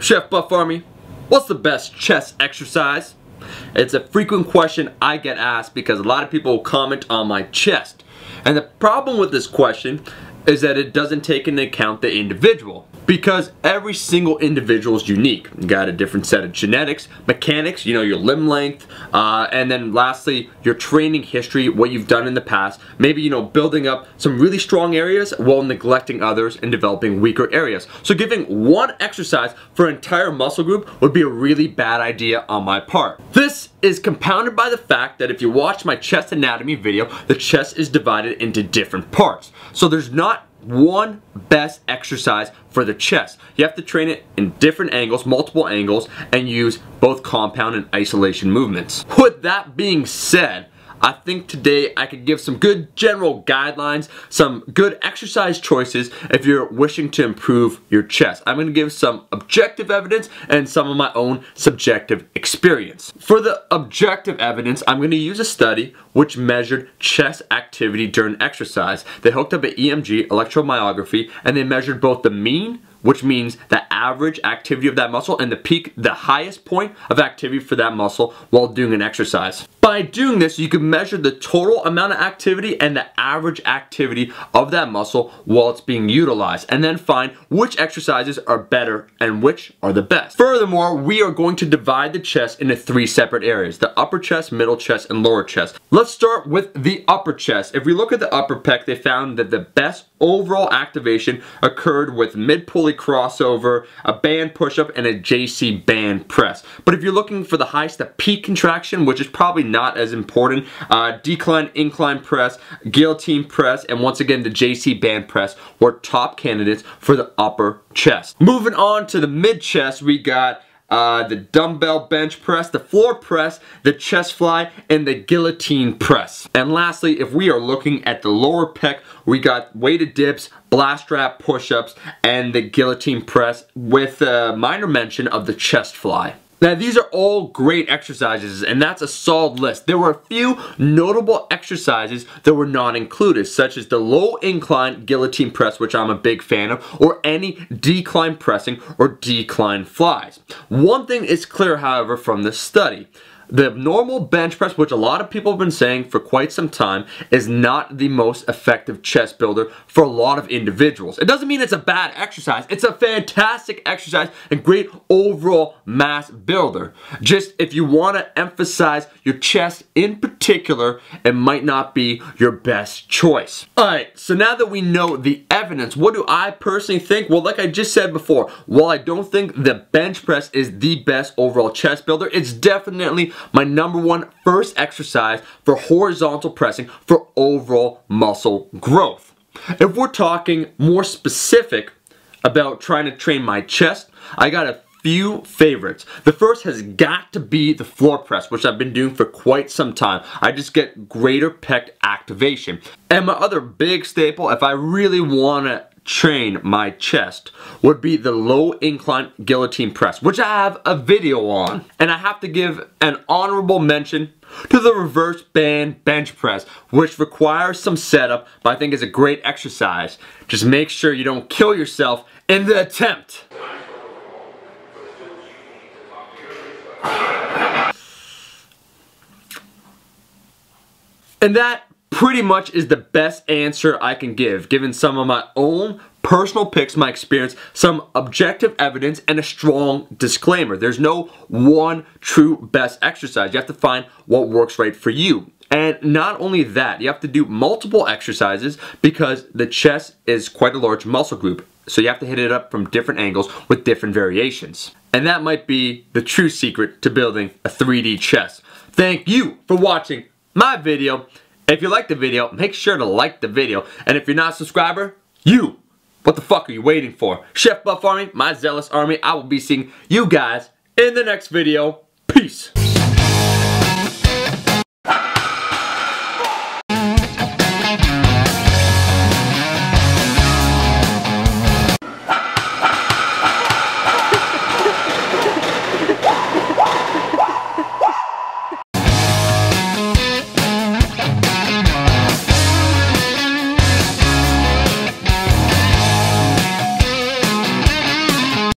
Chef Buff Army, what's the best chest exercise? It's a frequent question I get asked because a lot of people comment on my chest. And the problem with this question is that it doesn't take into account the individual. Because every single individual is unique. You got a different set of genetics, mechanics, you know, your limb length, and then lastly, your training history, what you've done in the past. Maybe, you know, building up some really strong areas while neglecting others and developing weaker areas. So giving one exercise for an entire muscle group would be a really bad idea on my part. This is compounded by the fact that if you watch my chest anatomy video, the chest is divided into different parts. So there's not one best exercise for the chest. You have to train it in different angles, multiple angles, and use both compound and isolation movements. With that being said, I think today I could give some good general guidelines, some good exercise choices if you're wishing to improve your chest. I'm going to give some objective evidence and some of my own subjective experience. For the objective evidence, I'm going to use a study which measured chest activity during exercise. They hooked up an EMG, electromyography, and they measured both the mean, which means the average activity of that muscle, and the peak, the highest point of activity for that muscle while doing an exercise. By doing this, you can measure the total amount of activity and the average activity of that muscle while it's being utilized, and then find which exercises are better and which are the best. Furthermore, we are going to divide the chest into 3 separate areas: the upper chest, middle chest, and lower chest. Let's start with the upper chest. If we look at the upper pec, they found that the best overall activation occurred with mid-pulley crossover, a band push-up, and a JC band press. But if you're looking for the highest, the peak contraction, which is probably not as important, decline, incline press, guillotine press, and once again the JC band press were top candidates for the upper chest. Moving on to the mid-chest, we got the dumbbell bench press, the floor press, the chest fly, and the guillotine press. And lastly, if we are looking at the lower pec, we got weighted dips, blast strap push-ups, and the guillotine press with a minor mention of the chest fly. Now these are all great exercises, and that's a solid list. There were a few notable exercises that were not included, such as the low incline guillotine press, which I'm a big fan of, or any decline pressing or decline flies. One thing is clear, however, from this study. The normal bench press, which a lot of people have been saying for quite some time, is not the most effective chest builder for a lot of individuals. It doesn't mean it's a bad exercise. It's a fantastic exercise and great overall mass builder. Just if you want to emphasize your chest in particular, it might not be your best choice. Alright, so now that we know the evidence, what do I personally think? Well, like I just said before, while I don't think the bench press is the best overall chest builder, it's definitely my #1 first exercise for horizontal pressing for overall muscle growth. If we're talking more specific about trying to train my chest, I got a few favorites. The first has got to be the floor press, which I've been doing for quite some time. I just get greater pec activation. And my other big staple, if I really want to train my chest, would be the low incline guillotine press, which I have a video on. And I have to give an honorable mention to the reverse band bench press, which requires some setup, but I think is a great exercise. Just make sure you don't kill yourself in the attempt. And that pretty much is the best answer I can give, given some of my own personal picks, my experience, some objective evidence, and a strong disclaimer. There's no one true best exercise. You have to find what works right for you. And not only that, you have to do multiple exercises because the chest is quite a large muscle group. So you have to hit it up from different angles with different variations. And that might be the true secret to building a 3D chest. Thank you for watching my video. If you liked the video, make sure to like the video. And if you're not a subscriber, what the fuck are you waiting for? Chef Buff Army, my zealous army, I will be seeing you guys in the next video. Peace.